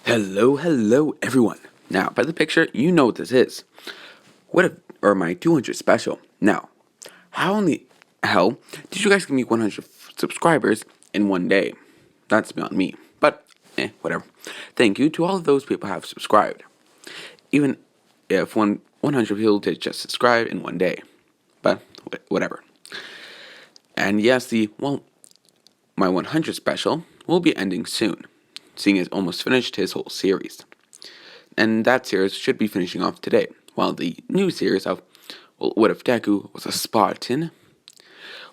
Hello, everyone. Now, by the picture, you know what this is. Or my 200 special. Now, how in the hell did you guys give me 100 subscribers in one day? That's beyond me. But, whatever. Thank you to all of those people who have subscribed. Even if 100 people did just subscribe in one day. But, whatever. And yes, my 100 special will be ending soon, seeing it's almost finished his whole series. And that series should be finishing off today, while the new series of What If Deku Was a Spartan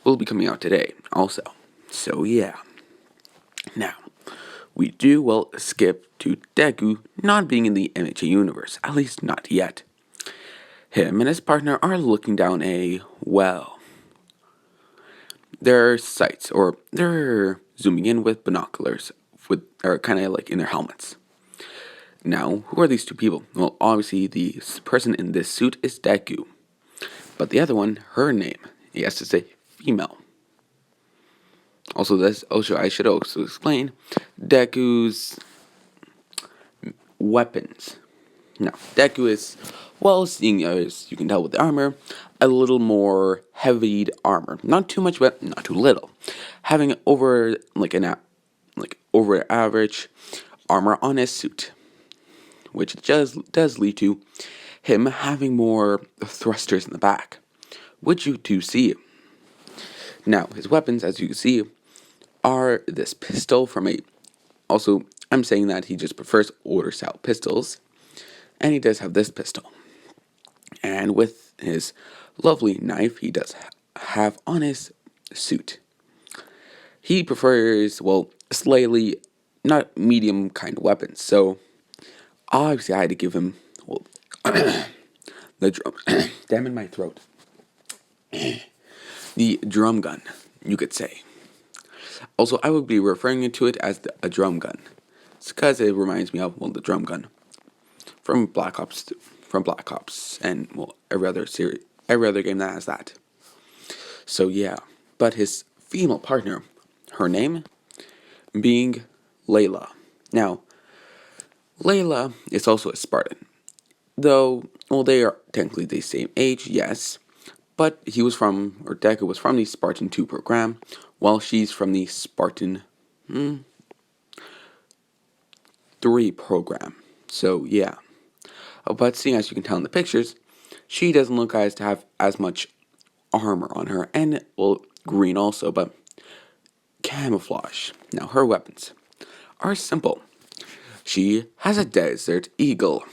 will be coming out today also. So yeah. Now, we do skip to Deku not being in the MHA universe, at least not yet. Him and his partner are looking down their sights, or they're zooming in with binoculars, or kind of like in their helmets. Now, who are these two people? Well, obviously, the person in this suit is Deku. But the other one, her name, he has to say female. I should also explain Deku's weapons. Now, Deku is, seeing as you can tell with the armor, a little more heavied armor. Not too much, but not too little. Having over average armor on his suit, which does lead to him having more thrusters in the back, which you do see. Now, his weapons, as you can see, are this pistol I'm saying that he just prefers older style pistols, and he does have this pistol. And with his lovely knife he does have on his suit. He prefers, slightly, not medium kind of weapons, so obviously I had to give him, the drum. Damn in my throat. The drum gun, you could say. Also, I would be referring to it as a drum gun. It's because it reminds me of, the drum gun from Black Ops, and, every other game that has that. So, yeah. But his female partner, her name being Layla. Now, Layla is also a Spartan. Though, they are technically the same age, yes. But Deku was from the Spartan 2 program, while she's from the Spartan 3 program. So, yeah. But seeing as you can tell in the pictures, she doesn't look to have as much armor on her, and, green also, but camouflage. Now, her weapons are simple. She has a desert eagle.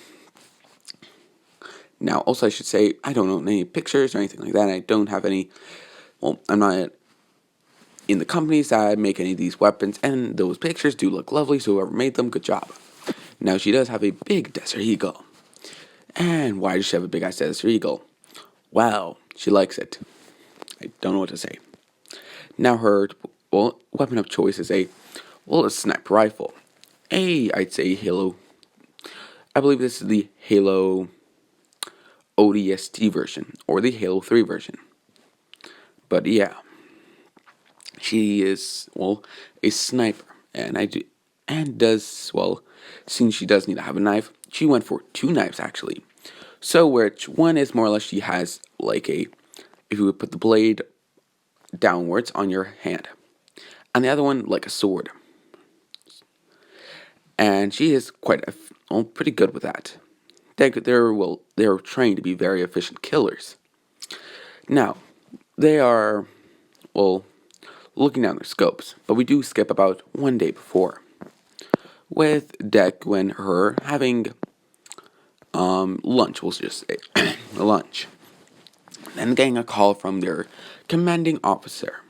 Now, also I should say, I don't own any pictures or anything like that. I don't have any, I'm not in the companies that make any of these weapons, and those pictures do look lovely, so whoever made them, good job. Now, she does have a big desert eagle. And why does she have a big ass desert eagle? Well, she likes it. I don't know what to say. Now, her weapon of choice is a sniper rifle. I'd say Halo. I believe this is the Halo ODST version, or the Halo 3 version. But yeah, she is, a sniper, since she does need to have a knife, she went for 2 knives actually. So which one is more or less, she has if you would put the blade downwards on your hand, and the other one like a sword. And she is pretty good with that. They're trained to be very efficient killers. Now, they are, looking down their scopes, but we do skip about one day before, with Deku and her having lunch, we'll just say, lunch. Then getting a call from their commanding officer,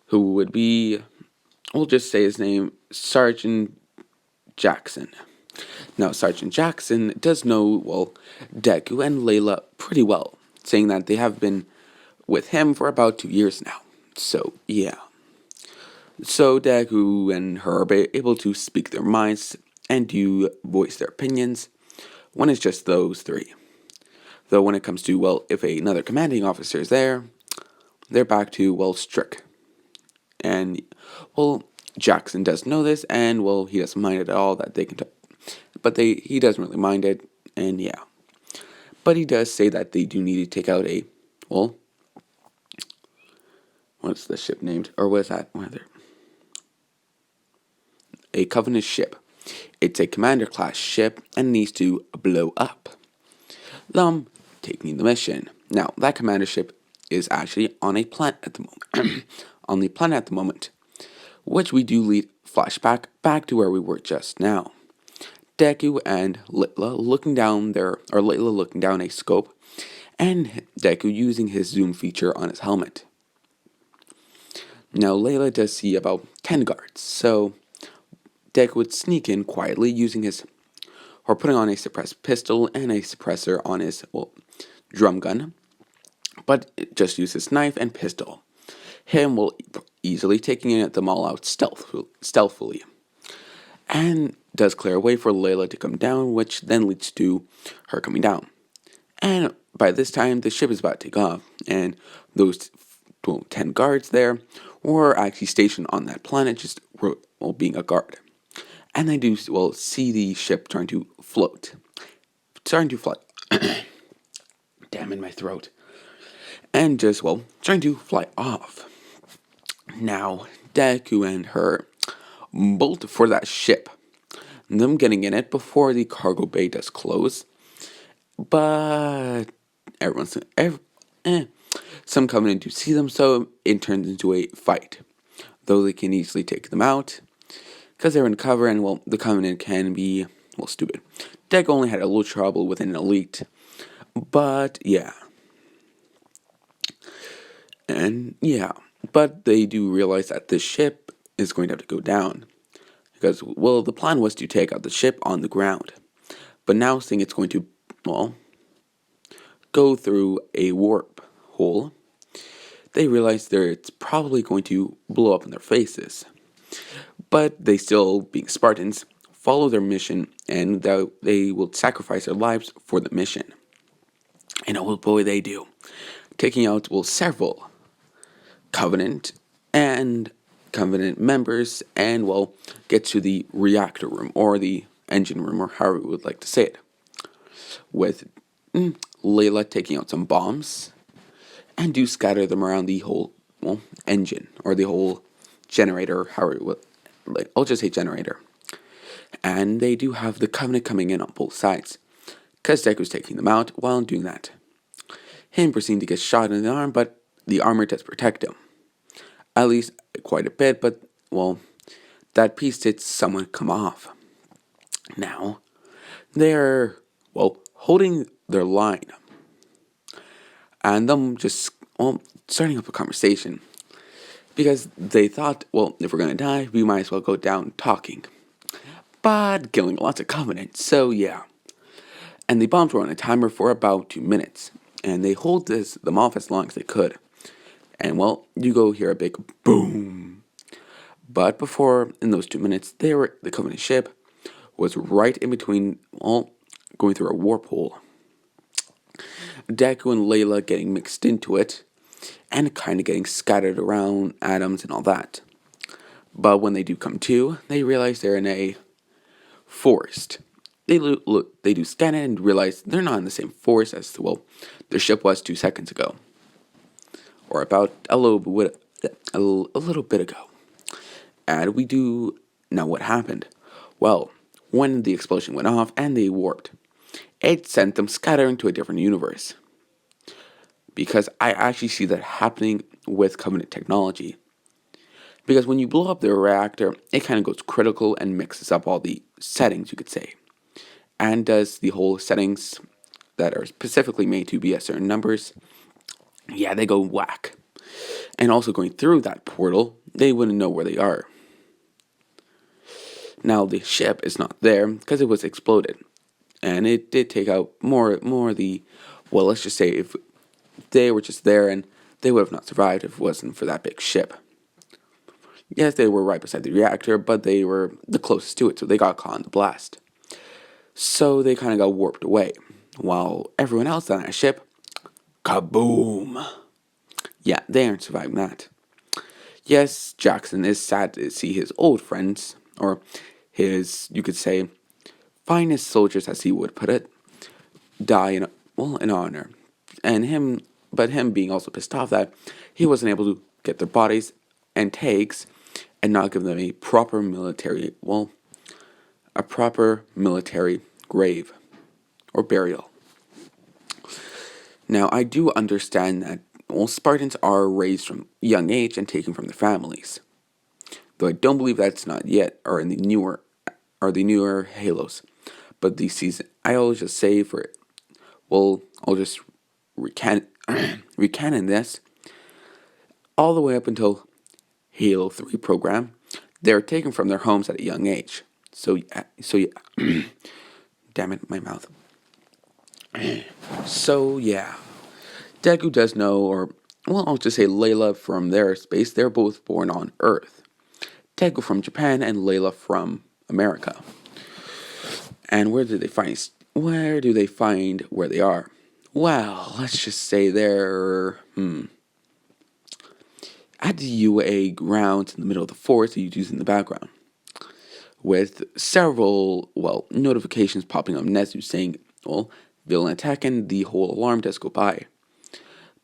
who would be, we'll just say his name, Sergeant Jackson. Now, Sergeant Jackson does know, Deku and Layla pretty well, saying that they have been with him for about 2 years now. So, yeah. So, Deku and her are able to speak their minds and to voice their opinions when it's just those three. Though when it comes to, if another commanding officer is there, they're back to, strict. And, Jackson does know this, and, he doesn't mind at all that they can but he doesn't really mind it, and yeah. But he does say that they do need to take out well, what's the ship named? Or what is that? A Covenant ship. It's a commander class ship and needs to blow up. Them taking the mission. Now, that commander ship is actually on a planet at the moment. On the planet at the moment. Which we do lead flashback back to where we were just now. Deku and Layla looking down Layla looking down a scope, and Deku using his zoom feature on his helmet. Now Layla does see about 10 guards, so Deku would sneak in quietly putting on a suppressed pistol and a suppressor on his, drum gun, but just use his knife and pistol. Him will easily taking them all out stealthily. And does clear a way for Layla to come down, which then leads to her coming down. And by this time, the ship is about to take off, and those 10 guards there were actually stationed on that planet, just being a guard. And they do see the ship starting to fly. Damn in my throat. And just trying to fly off. Now, Deku and her bolt for that ship. Them getting in it before the cargo bay does close. But some come in to see them, so it turns into a fight. Though they can easily take them out, because they're in cover, and the Covenant can be, stupid. Deku only had a little trouble with an elite. But, yeah. And, yeah. But they do realize that this ship is going to have to go down. Because, the plan was to take out the ship on the ground. But now seeing it's going to, go through a warp hole, they realize it's probably going to blow up in their faces. But they still, being Spartans, follow their mission, and they will sacrifice their lives for the mission. And oh boy, they do. Taking out, several Covenant members, and, get to the reactor room, or the engine room, or however we would like to say it. With Layla taking out some bombs, and do scatter them around the whole, engine, or the whole generator, however you would, I'll just say generator. And they do have the Covenant coming in on both sides, because Deku's taking them out while doing that. Him proceeding to get shot in the arm, but the armor does protect him. At least quite a bit, but, that piece did somewhat come off. Now, they're, holding their line. And them just, starting up a conversation. Because they thought, if we're going to die, we might as well go down talking. But killing lots of Covenant, so yeah. And the bombs were on a timer for about 2 minutes. And they hold them off as long as they could. And, you go hear a big boom. But before, in those 2 minutes, the Covenant ship was right in between, going through a warp hole. Deku and Layla getting mixed into it, and kind of getting scattered around atoms and all that. But when they do come to, they realize they're in a forest. They do scan it and realize they're not in the same forest as their ship was 2 seconds ago, or about a little bit ago. And we do know what happened. When the explosion went off and they warped, it sent them scattering to a different universe. Because I actually see that happening with Covenant technology. Because when you blow up the reactor, it kind of goes critical and mixes up all the settings, you could say. And does the whole settings that are specifically made to be at certain numbers, they go whack. And also going through that portal, they wouldn't know where they are. Now the ship is not there because it was exploded. And it did take out more the, let's just say if they were just there, and they would have not survived if it wasn't for that big ship. Yes, they were right beside the reactor, but they were the closest to it, so they got caught in the blast. So they kind of got warped away, while everyone else on that ship, kaboom! Yeah, they aren't surviving that. Yes, Jackson is sad to see his old friends, or his, you could say, finest soldiers, as he would put it, die in honor, and him being also pissed off that he wasn't able to get their bodies and takes and not give them a proper military grave or burial. Now, I do understand that Spartans are raised from young age and taken from their families, though I don't believe that's not yet or in the newer Halos. But the season, I'll just say I'll just recanon this all the way up until Halo 3 program. They're taken from their homes at a young age. So, damn it, my mouth. So, yeah. Deku does know, I'll just say Layla from their space. They're both born on Earth. Deku from Japan and Layla from America. And where do they find where they are? Well, let's just say they're at the UA grounds in the middle of the forest that you use in the background, with several notifications popping up Nezu saying, villain attack, and the whole alarm does go by.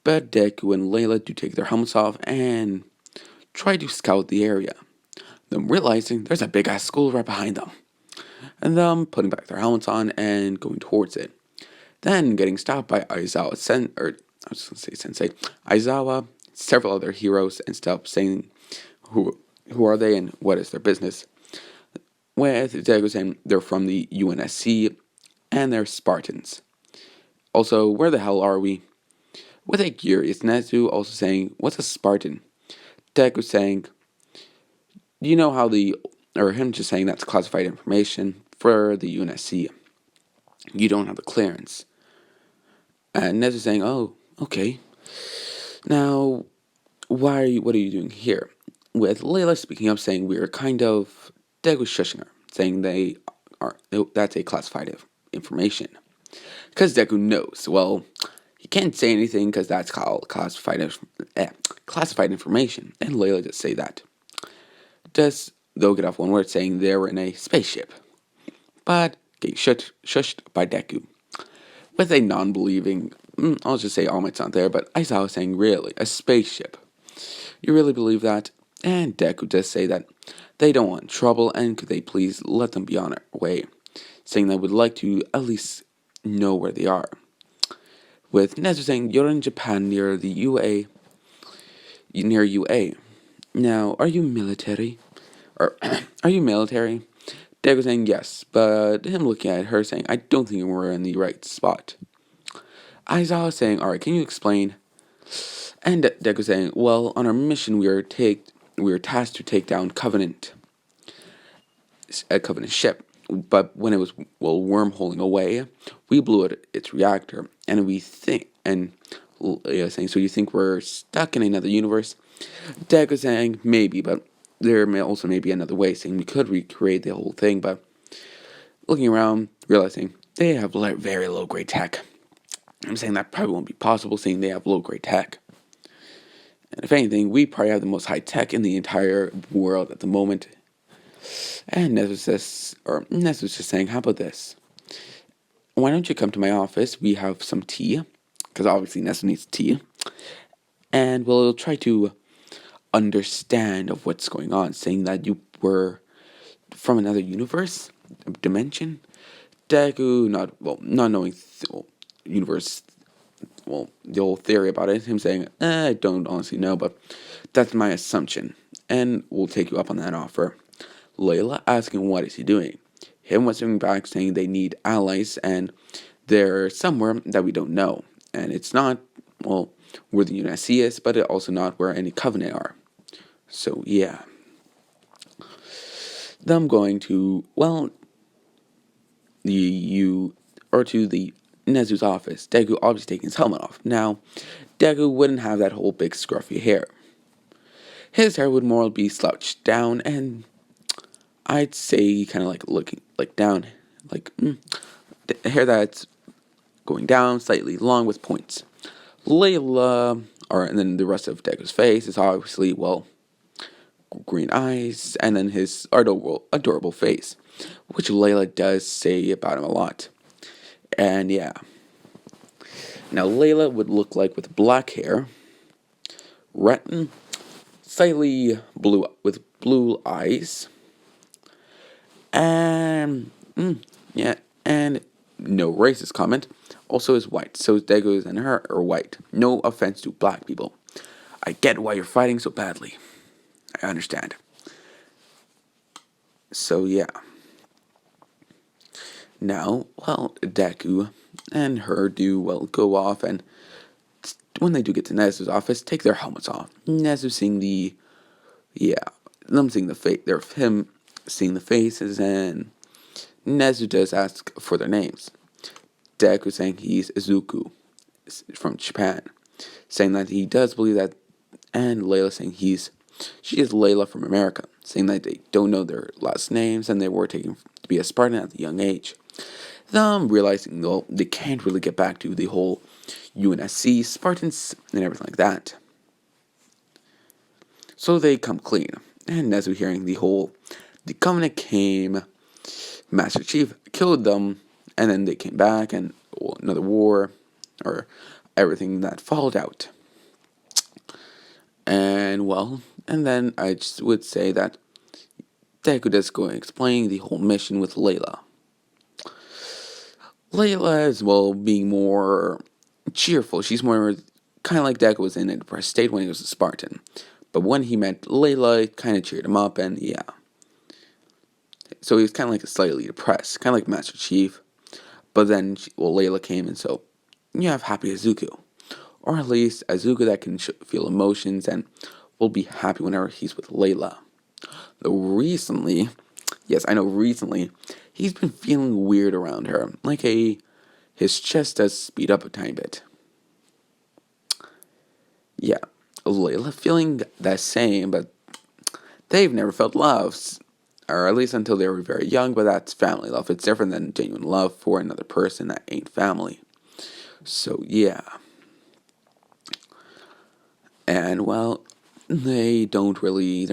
But Deku and Layla do take their helmets off and try to scout the area, them realizing there's a big ass school right behind them, and them putting back their helmets on and going towards it. Then getting stopped by Sensei, Aizawa, several other heroes, and stuff, saying who are they and what is their business. With Deku saying they're from the UNSC and they're Spartans. Also, where the hell are we? With a curious Nezu also saying, what's a Spartan? Deku saying, you know how him just saying that's classified information for the UNSC. You don't have the clearance. And Nezu saying, oh, okay. Now, what are you doing here? With Layla speaking up, saying we're kind of Deku shushing her, saying that's a classified information. Because Deku knows, he can't say anything because that's called classified information, and Layla just say that. They'll get off one word saying they were in a spaceship, but getting shushed by Deku. With a non-believing, I'll just say All Might's not there, but Aizawa saying, really, a spaceship? You really believe that? And Deku does say that they don't want trouble, and could they please let them be on their way, saying they would like to at least know where they are. With Nezu saying, you're in Japan near UA. Now, are you military? Or, are you military? Deku saying yes, but him looking at her saying, I don't think we're in the right spot. Aizawa saying, alright, can you explain? And Deku saying, well, on our mission we were tasked to take down a Covenant ship, but when it was wormholing away, we blew out its reactor, and saying, so you think we're stuck in another universe? Deku saying, maybe, but there may also be another way, saying we could recreate the whole thing, but looking around, realizing they have very low-grade tech. I'm saying that probably won't be possible, seeing they have low-grade tech. And if anything, we probably have the most high tech in the entire world at the moment. And Nezu's just saying, how about this? Why don't you come to my office? We have some tea, because obviously Nezu needs tea. And we'll try to understand of what's going on, saying that you were from another universe, dimension. Deku, not knowing universe, the whole theory about it, him saying, I don't honestly know, but that's my assumption, and we'll take you up on that offer. Layla asking what is he doing? Him whispering back saying they need allies, and they're somewhere that we don't know, and it's not, where the UNSC is, but it's also not where any Covenant are. So, yeah. Them going to, the Nezu's office. Deku obviously taking his helmet off. Now, Deku wouldn't have that whole big scruffy hair. His hair would more be slouched down, and I'd say kind of like looking like down, the hair that's going down slightly long with points. Layla, and then the rest of Deku's face is obviously, green eyes, and then his adorable face, which Layla does say about him a lot. And yeah, now Layla would look like with black hair, red, slightly blue with blue eyes, and yeah, and no racist comment. Also is white, so Deku and her are white. No offense to black people. I get why you're fighting so badly. I understand. So yeah. Now, well, Deku and her do go off, and when they do get to Nezu's office, take their helmets off. Nezu seeing them seeing the face, him seeing the faces, and Nezu does ask for their names. Deku saying he's Izuku from Japan, saying that he does believe that, and Layla saying she is Layla from America, saying that they don't know their last names and they were taken to be a Spartan at a young age. Them realizing though they can't really get back to the whole UNSC Spartans and everything like that. So they come clean. And as we're hearing the Covenant came, Master Chief killed them, and then they came back and another war, or everything that followed out. And then I just would say that Deku is going to explain the whole mission with Layla. Layla is, being more cheerful. She's more kind of like Deku was in a depressed state when he was a Spartan. But when he met Layla, it kind of cheered him up, and yeah. So he was kind of like slightly depressed, kind of like Master Chief. But then, Layla came, and so you have happy Izuku. Or at least Izuku that can feel emotions and will be happy whenever he's with Layla. Though recently, yes, I know recently, he's been feeling weird around her. His chest does speed up a tiny bit. Yeah, Layla feeling that same, but they've never felt love. Or at least until they were very young, but that's family love. It's different than genuine love for another person that ain't family. So, yeah. And, they're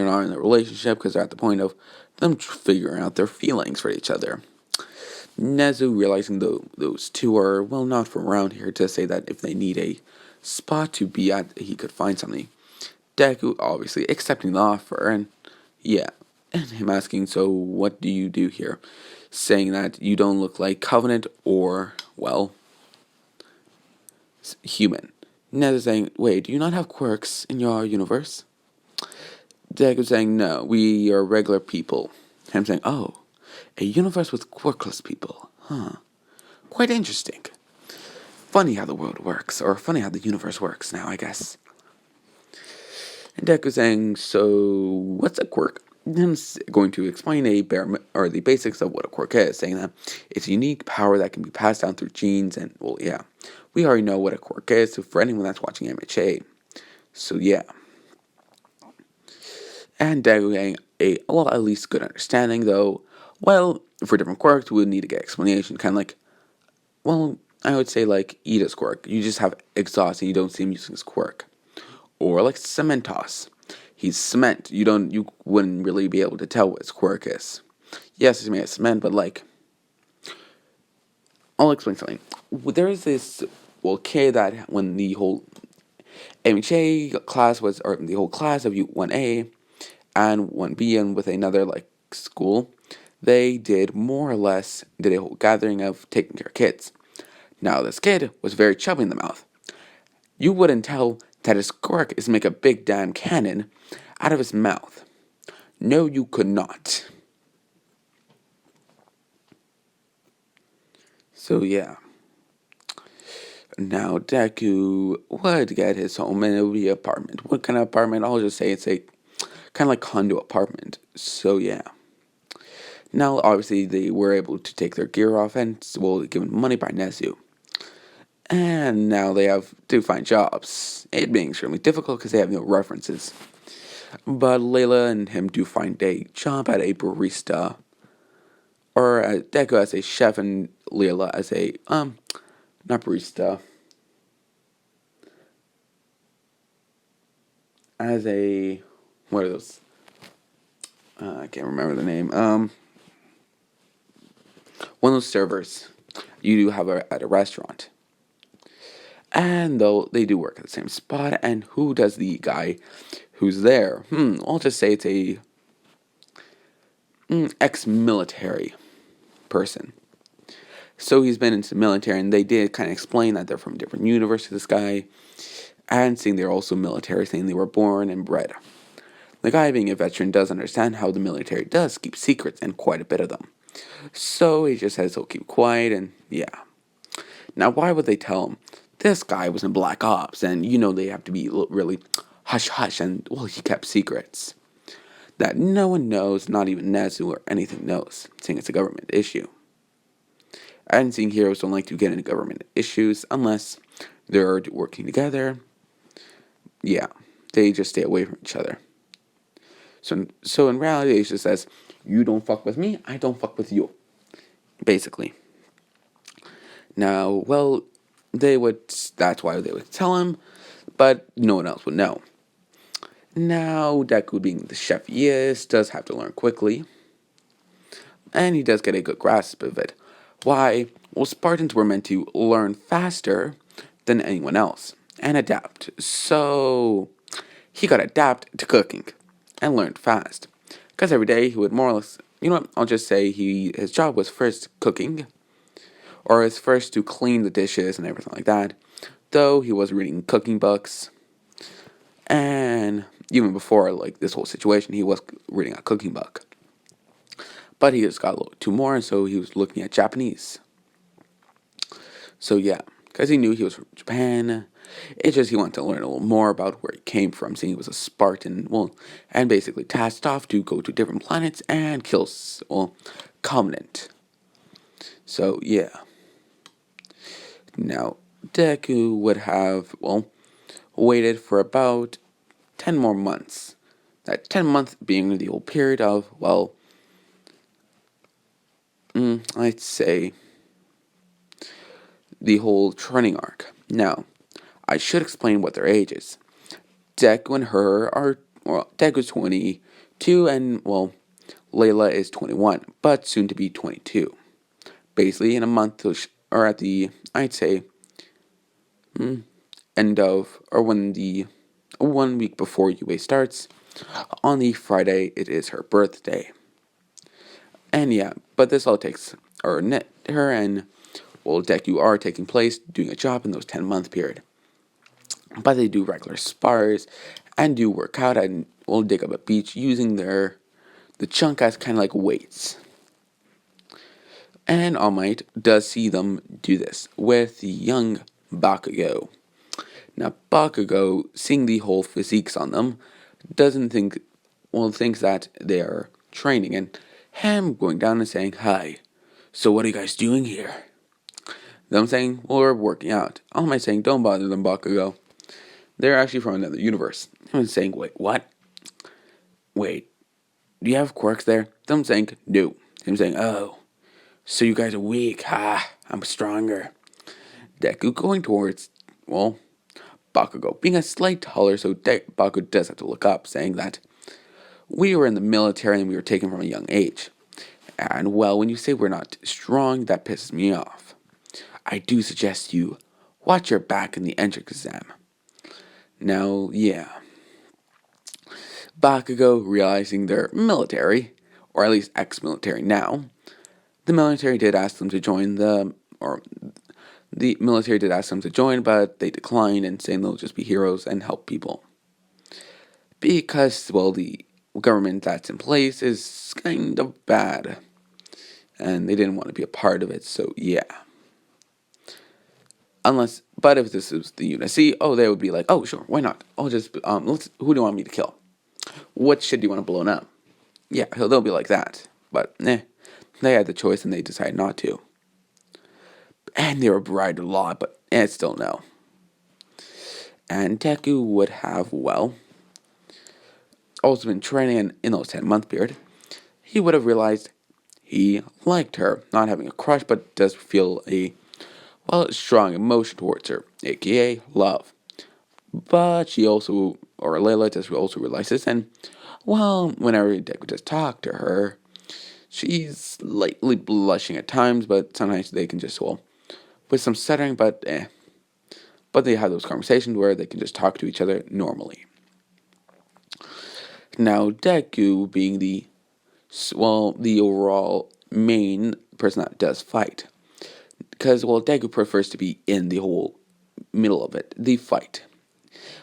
not in a relationship because they're at the point of them figuring out their feelings for each other. Nezu realizing those two are, not from around here, to say that if they need a spot to be at, he could find something. Deku obviously accepting the offer, and yeah, and him asking, so what do you do here? Saying that you don't look like Covenant or, human. Nezu saying, wait, do you not have quirks in your universe? Deku saying, no, we are regular people. Him saying, oh, a universe with quirkless people. Huh. Quite interesting. Funny how the world works, or funny how the universe works now, I guess. And Deku saying, so what's a quirk? Him going to explain the basics of what a quirk is, saying that it's a unique power that can be passed down through genes, and, we already know what a quirk is, so for anyone that's watching MHA. So, yeah. And Deku getting at least good understanding, though, for different quirks, we would need to get explanation, kind of like, I would say like Ida's quirk. You just have exhaust and you don't see him using his quirk. Or like Cementos. He's cement. You wouldn't really be able to tell what his quirk is. Yes, he's made of cement, but I'll explain something. There is this, that when the whole MHA class was, or the whole class of 1A and 1B and with another school, they did more or less did a whole gathering of taking care of kids. Now, this kid was very chubby in the mouth. You wouldn't tell that his quirk is make a big damn cannon out of his mouth. No, you could not. So, yeah. Now, Deku would get his home, and it would be an apartment. What kind of apartment? I'll just say it's a kind of like condo apartment. So, yeah. Now, obviously, they were able to take their gear off and, given money by Nezu. And now they have to find jobs. It being extremely difficult because they have no references. But Layla and him do find a job at a barista. Or Deku as a chef and Layla as a, not barista. As a, what are those? I can't remember the name. One of those servers you do have at a restaurant. And though they do work at the same spot, and who does the guy who's there? I'll just say it's a ex-military person. So he's been into the military, and they did kind of explain that they're from different universes, this guy, and saying they're also military, saying they were born and bred. The guy, being a veteran, does understand how the military does keep secrets, and quite a bit of them. So he just says he'll keep quiet, and yeah. Now, why would they tell him? This guy was in Black Ops, and they have to be really hush hush, and well, he kept secrets that no one knows, not even Nezu or anything knows, saying it's a government issue. And seeing heroes don't like to get into government issues unless they're working together. Yeah, they just stay away from each other. So in reality, it just says, you don't fuck with me, I don't fuck with you. Basically. Now, well, that's why they would tell him, but no one else would know. Now, Deku, being the chef he is, does have to learn quickly, and he does get a good grasp of it. Why? Well, Spartans were meant to learn faster than anyone else and adapt. So he got adapt to cooking and learned fast. Because every day he would more or less, I'll just say his job was first cooking, or his first to clean the dishes and everything like that. Though he was reading cooking books, and even before like this whole situation, he was reading a cooking book. But he just got a little too more, and so he was looking at Japanese. So yeah, because he knew he was from Japan. It's just he wanted to learn a little more about where he came from, seeing he was a Spartan, and basically tasked off to go to different planets and kill, Covenant. So yeah. Now, Deku would have, waited for about 10 more months. That 10-month being the whole period of, I'd say the whole training arc. Now, I should explain what their age is. Deku and her are, Deku's 22 and, Layla is 21, but soon to be 22. Basically, in a month, or at the, I'd say, end of, or when the 1 week before UA starts, on the Friday, it is her birthday. And yeah, but this all takes, her and, Deku are taking place, doing a job in those 10-month period. But they do regular spars, and do work out, and dig up a beach using the chunk as kind of like weights. And All Might does see them do this with the young Bakugo. Now, Bakugo, seeing the whole physiques on them, thinks that they are training, and him going down and saying, "Hi, so what are you guys doing here?" Them saying, "Well, we're working out." All Might saying, "Don't bother them, Bakugo. They're actually from another universe." Him saying, "Wait, what? Wait, do you have quirks there?" Them saying, "No." Him saying, "Oh, so you guys are weak. Ha, I'm stronger." Deku going towards, Bakugo being a slight taller, so Bakugo does have to look up, saying that we were in the military and we were taken from a young age. And when you say we're not strong, that pisses me off. I do suggest you watch your back in the entrance exam. Now, yeah. Bakugo realizing they're military, or at least ex-military now, the military did ask them to join the military did ask them to join, but they declined and saying they'll just be heroes and help people. Because, the government that's in place is kind of bad. And they didn't want to be a part of it, so yeah. But if this is the UNSC, they would be like, oh, sure, why not? I'll just, who do you want me to kill? What shit do you want to blow up? Yeah, they'll be like that. But, they had the choice and they decided not to. And they were bribed a lot, but it's still no. And Deku would have, also been training in those 10-month period. He would have realized he liked her, not having a crush, but does feel a, strong emotion towards her, aka love. But she also, or Layla does also realize this, and Well, whenever Deku just talk to her, she's slightly blushing at times, but sometimes they can just, well, with some stuttering, but eh. But they have those conversations where they can just talk to each other normally. Now, Deku being the overall main person that does fight. Because, well, Deku prefers to be in the whole middle of it, the fight.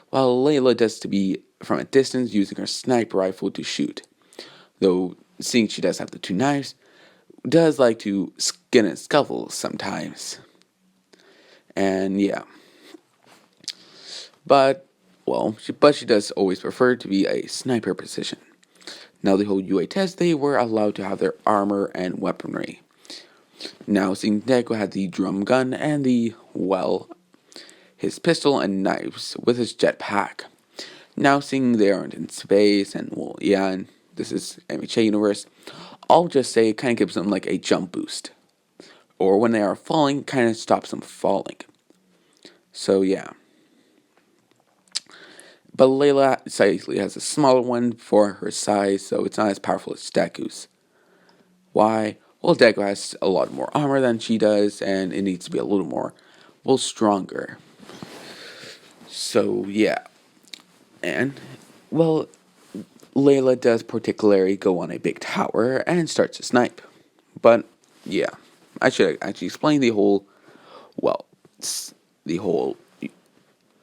While Layla does to be from a distance using her sniper rifle to shoot. Though, seeing she does have the two knives, does like to skin and scuffle sometimes. And yeah. But, well, she does always prefer to be a sniper position. Now, the whole UA test, they were allowed to have their armor and weaponry. Now, seeing Deku had the drum gun and his pistol and knives with his jetpack. Now, seeing they aren't in space, and well, yeah, and this is MHA universe, I'll just say it kind of gives them like a jump boost. Or when they are falling, kind of stops them falling. So, yeah. But Layla slightly has a smaller one for her size, so it's not as powerful as Deku's. Why? Well, Deku has a lot more armor than she does, and it needs to be a little more, well, stronger. So, yeah. And, well, Layla does particularly go on a big tower and starts to snipe. But, yeah. I should actually explain the whole, well, the whole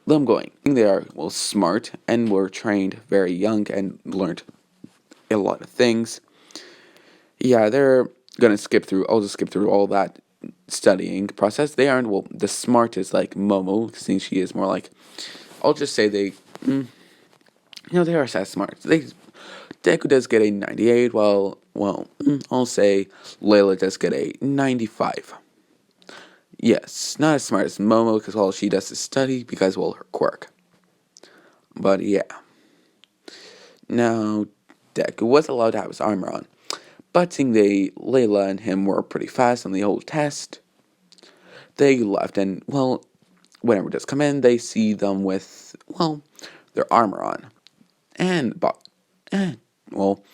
them going. They are, well, smart and were trained very young and learned a lot of things. Yeah, they're gonna I'll just skip through all that studying process. They aren't, well, the smartest like Momo, since she is more like, I'll just say they are as smart. Deku does get a 98, I'll say Layla does get a 95. Yes, not as smart as Momo, because all she does is study, because, well, her quirk. But yeah. Now, Deku was allowed to have his armor on, but seeing Layla and him were pretty fast on the whole test, they left, and, well, whenever it does come in, they see them with, well, their armor on. And, well,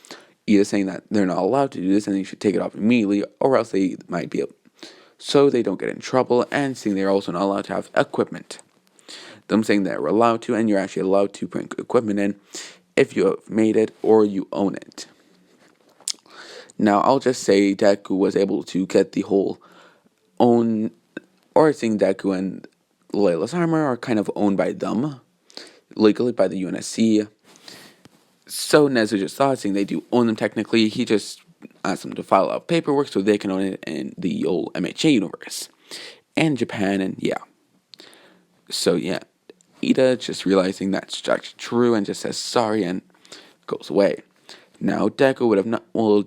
either saying that they're not allowed to do this and they should take it off immediately, or else they might be able, so they don't get in trouble, and seeing they're also not allowed to have equipment. Them saying they're allowed to, and you're actually allowed to bring equipment in if you have made it or you own it. Now, I'll just say Deku was able to get the whole own, or seeing Deku and Layla's armor are kind of owned by them, legally by the UNSC. So Nezu just thought, seeing they do own them technically, he just asked them to file out paperwork so they can own it in the old MHA universe. And Japan, and yeah. So yeah, Ida just realizing that's actually true and just says sorry and goes away. Now Deku would have not gone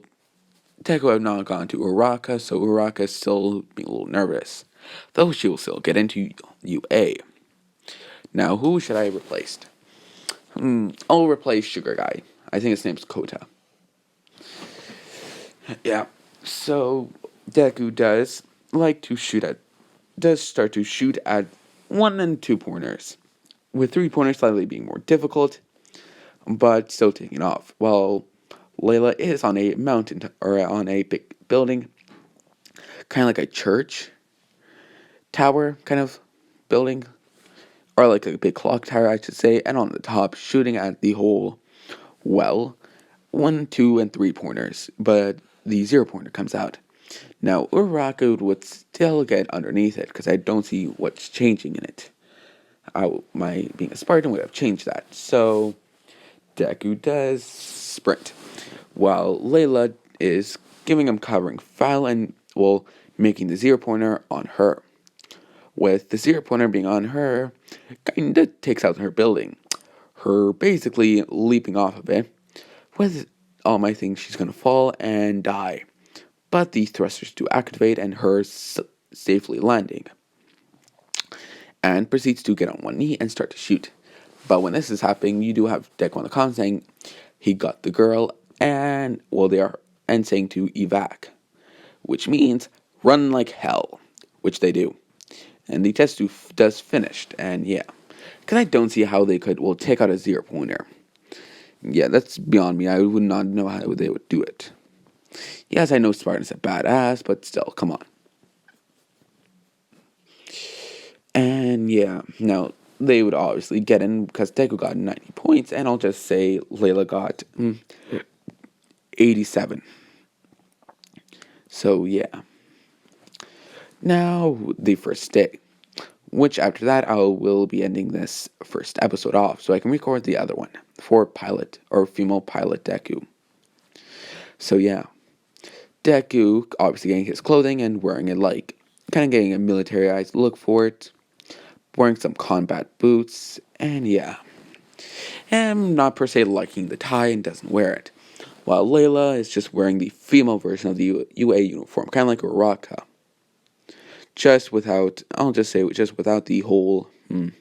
to Uraka, so Uraka is still being a little nervous, though she will still get into UA. Now, who should I have replaced? I'll replace Sugar Guy. I think his name's Kota. Yeah. So Deku does start to shoot at 1 and 2 pointers, with 3 pointers slightly being more difficult, but still taking off. While Layla is on a mountain or on a big building, kind of like a church tower kind of building, or like a big clock tower, I should say, and on the top shooting at the whole 1, 2, and 3 pointers, but the 0 pointer comes out. Now, Uraka would still get underneath it, because I don't see what's changing in it. My being a Spartan would have changed that. So, Deku does sprint, while Layla is giving him covering fire and, well, making the 0 pointer on her. With the 0 pointer being on her, kinda takes out her building. Her basically leaping off of it. With all my things, she's gonna fall and die. But the thrusters do activate and her safely landing. And proceeds to get on one knee and start to shoot. But when this is happening, you do have Deku on the comments saying he got the girl and, well, and saying to evac, which means run like hell, which they do. And the test does finished, and yeah. Because I don't see how they could, well, take out a 0 pointer. Yeah, that's beyond me. I would not know how they would do it. Yes, I know Spartan's a badass, but still, come on. And yeah, now they would obviously get in because Deku got 90 points, and I'll just say Layla got 87. So yeah. Now, the first day, which after that I will be ending this first episode off so I can record the other one for pilot or female pilot Deku. So yeah, Deku obviously getting his clothing and wearing it like kind of getting a militarized look for it, wearing some combat boots, and yeah, and not per se liking the tie and doesn't wear it. While Layla is just wearing the female version of the UA uniform, kind of like a Raka. Just without, I'll just say, just without the whole, you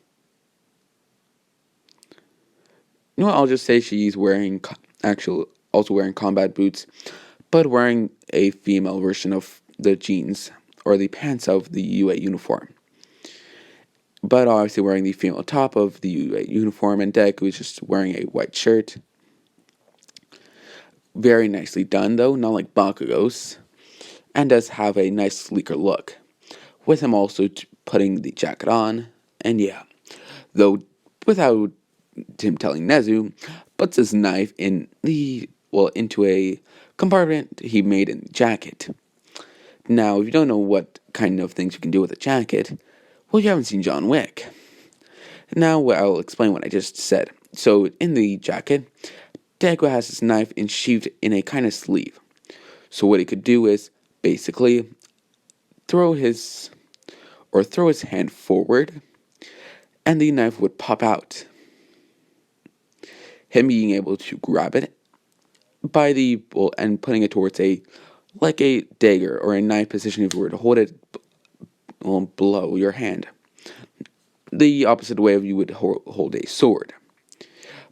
know what, I'll just say she's wearing, also wearing combat boots, but wearing a female version of the jeans, or the pants of the UA uniform. But obviously wearing the female top of the UA uniform, and Deku is just wearing a white shirt. Very nicely done though, not like Bakugo's, and does have a nice sleeker look. With him also putting the jacket on, and yeah, though without him telling Nezu, puts his knife into a compartment he made in the jacket. Now, if you don't know what kind of things you can do with a jacket, well, you haven't seen John Wick. Now, I'll explain what I just said. So, in the jacket, Deku has his knife ensheathed in a kind of sleeve. So, what he could do is basically throw his hand forward, and the knife would pop out. Him being able to grab it and putting it towards a dagger or a knife position if you were to hold it below your hand. The opposite way of you would hold a sword.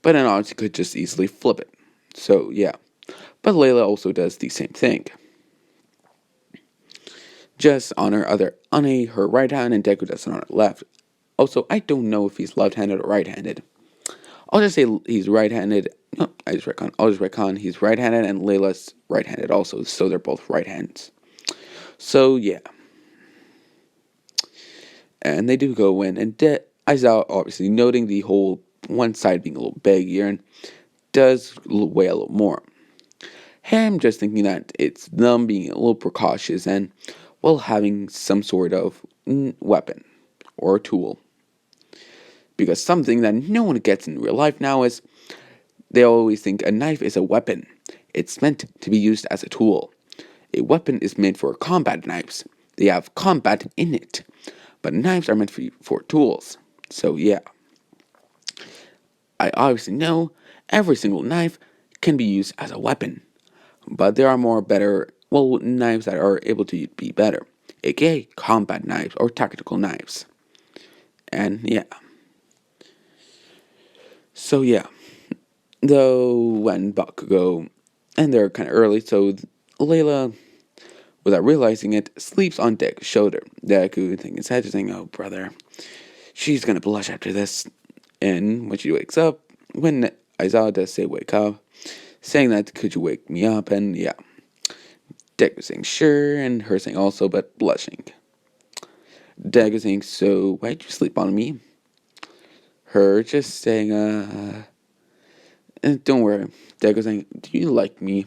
But an obviously could just easily flip it. So yeah. But Layla also does the same thing. Just on her right hand, and Deku does it on her left. Also, I don't know if he's left-handed or right-handed. I'll just say he's right-handed. No, I'll just retcon. He's right-handed, and Layla's right-handed also, so they're both right hands. So yeah, and they do go in, and Aizawa obviously noting the whole one side being a little baggier and does weigh a little more. Him just thinking that it's them being a little precautious and having some sort of weapon or tool. Because something that no one gets in real life now is they always think a knife is a weapon. It's meant to be used as a tool. A weapon is made for combat knives. They have combat in it. But knives are meant for tools. So yeah. I obviously know every single knife can be used as a weapon. But there are better knives that are able to be better. AKA combat knives or tactical knives. And yeah. So yeah. Though when Bakugo, and they're kind of early, so Layla, without realizing it, sleeps on Deku's shoulder. Deku thinking his head, just saying, "Oh brother, she's gonna blush after this." And when she wakes up, when Aizawa does say wake up, saying that, "Could you wake me up?" And yeah, Deku saying sure, and her saying also, but blushing. Deku saying, "So why'd you sleep on me?" Her just saying, don't worry. Deku saying, "Do you like me?"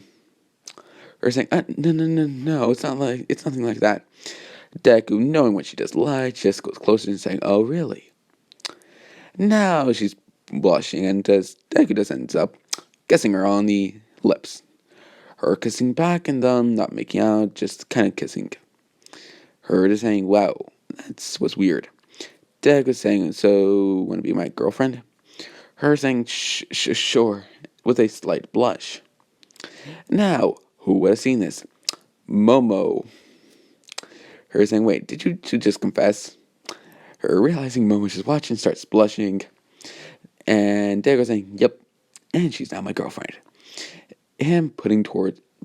Her saying, no, it's nothing like that." Deku, knowing what she does like, just goes closer and saying, "Oh, really?" Now she's blushing, and Deku just ends up kissing her on the lips. Her kissing back, and them not making out, just kind of kissing. Her just saying, "Wow, was weird." Deku saying, "So, wanna be my girlfriend?" Her saying, sure, with a slight blush. Now, who would have seen this? Momo. Her saying, "Wait, did you just confess?" Her realizing Momo's just watching starts blushing. And Deku saying, "Yep," and she's now my girlfriend. Him putting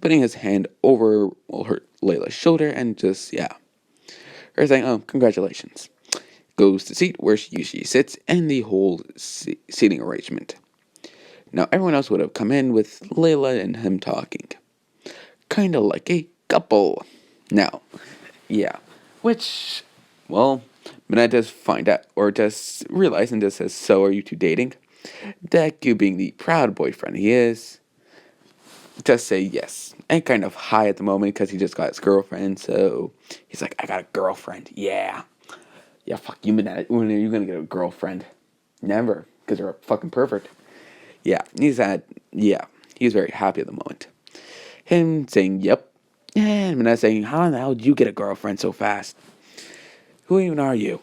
his hand over her Layla's shoulder and just yeah. Her saying, "Oh, congratulations." Goes to seat where she usually sits and the whole seating arrangement. Now, everyone else would have come in with Layla and him talking. Kinda like a couple. Now, yeah. Which, well, Minette does find out, or does realize and just says, so are you two dating? Deku, being the proud boyfriend he is, does say yes. And kind of high at the moment because he just got his girlfriend, so he's like, I got a girlfriend, yeah. Yeah, fuck you, Minette. When are you gonna get a girlfriend? Never, because you're a fucking pervert. Yeah, he's very happy at the moment. Him saying, yep. And Minette saying, how in the hell did you get a girlfriend so fast? Who even are you?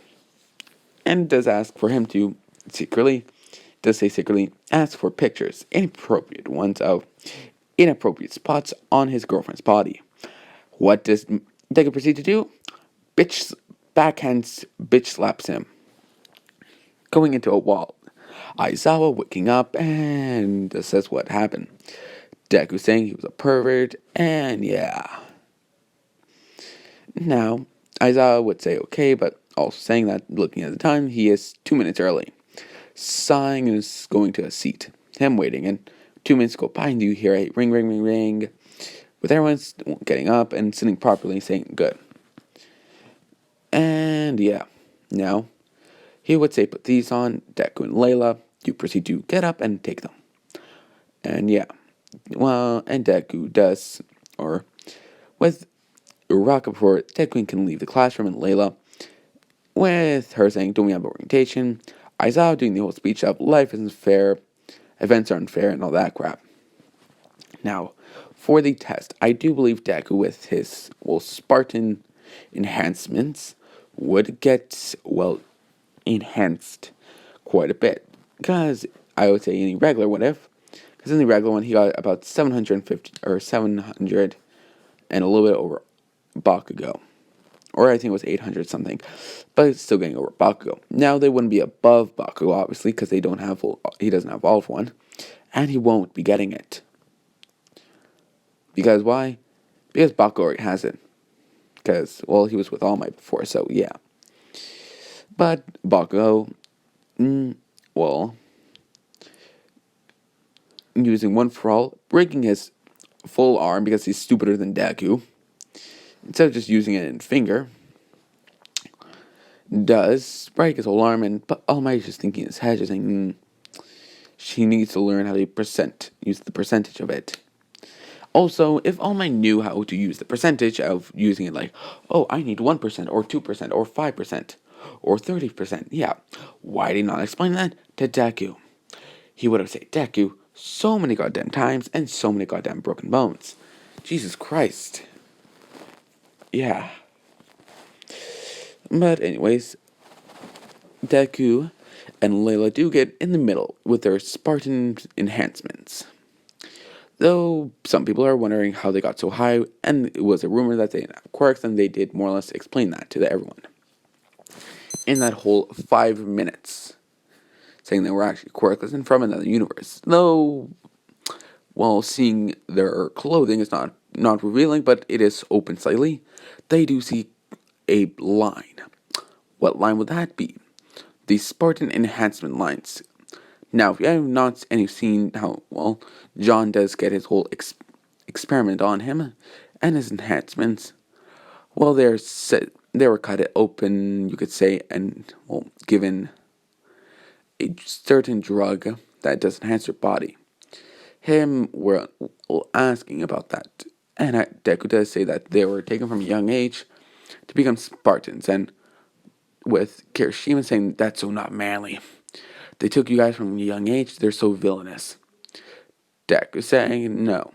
And does ask for him to secretly ask for pictures, inappropriate ones of inappropriate spots on his girlfriend's body. What does Deku proceed to do? Backhands bitch slaps him, going into a wall. Aizawa waking up and says what happened. Deku saying he was a pervert, and yeah. Now, Aizawa would say okay, but also saying that looking at the time, he is 2 minutes early. Sighing and is going to a seat. Him waiting, and 2 minutes go by, and you hear a ring, ring, ring, ring, with everyone getting up and sitting properly, saying good. And yeah, now, he would say put these on, Deku and Layla, you proceed to get up and take them. And yeah, well, and Deku does, or with Uraka before Deku can leave the classroom, and Layla, with her saying, don't we have orientation? Aizawa doing the whole speech of life isn't fair, events are unfair, and all that crap. Now, for the test, I do believe Deku with his, Spartan enhancements would get, enhanced quite a bit. Because I would say any regular would have. Because in the regular one, he got about 750, or 700 and a little bit over Bakugo. Or I think it was 800 something. But it's still getting over Bakugo. Now they wouldn't be above Bakugo, obviously, because he doesn't have Evolved one. And he won't be getting it. Because why? Because Bakugo already has it. Because, he was with All Might before, so yeah. But Bakugo, using One for All, breaking his full arm because he's stupider than Deku, instead of just using it in finger, does break his whole arm, but All Might is just thinking in his head, just saying, she needs to learn how to use the percentage of it. Also, if All Might knew how to use the percentage of using it, like, oh, I need 1% or 2% or 5% or 30%, yeah, why did he not explain that to Deku? He would have said, Deku, so many goddamn times and so many goddamn broken bones. Jesus Christ. Yeah. But anyways, Deku and Layla do get in the middle with their Spartan enhancements. Though some people are wondering how they got so high, and it was a rumor that they didn't have quirks, and they did more or less explain that to everyone. In that whole 5 minutes, saying they were actually quirkless and from another universe. Though, seeing their clothing is not revealing, but it is open slightly, they do see a line. What line would that be? The Spartan enhancement lines. Now, if you have not and you've seen how, John does get his whole experiment on him and his enhancements, they were cut open, you could say, and, given a certain drug that does enhance your body. Him were asking about that, and Deku does say that they were taken from a young age to become Spartans, and with Kirishima saying that's so not manly. They took you guys from a young age, they're so villainous. Deku saying no.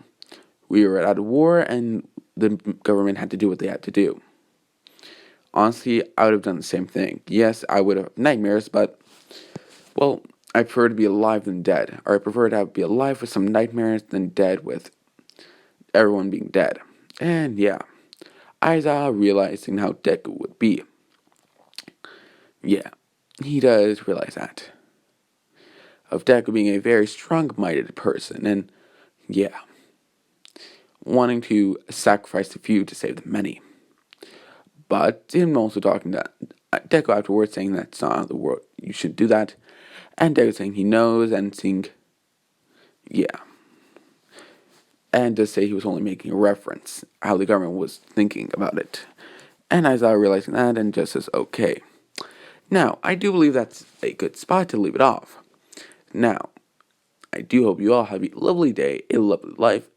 We were at a war and the government had to do what they had to do. Honestly, I would have done the same thing. Yes, I would have nightmares, but, I prefer to be alive than dead. Or I prefer to be alive with some nightmares than dead with everyone being dead. And yeah, Aizawa realizing how Deku would be. Yeah, he does realize that. Of Deku being a very strong-minded person, and yeah, wanting to sacrifice the few to save the many. But him also talking to Deku afterwards, saying that's not the world, you should do that. And Deku saying he knows, and seeing Yeah. And just say he was only making a reference, how the government was thinking about it. And I started realizing that and just says, okay. Now, I do believe that's a good spot to leave it off. Now, I do hope you all have a lovely day, a lovely life,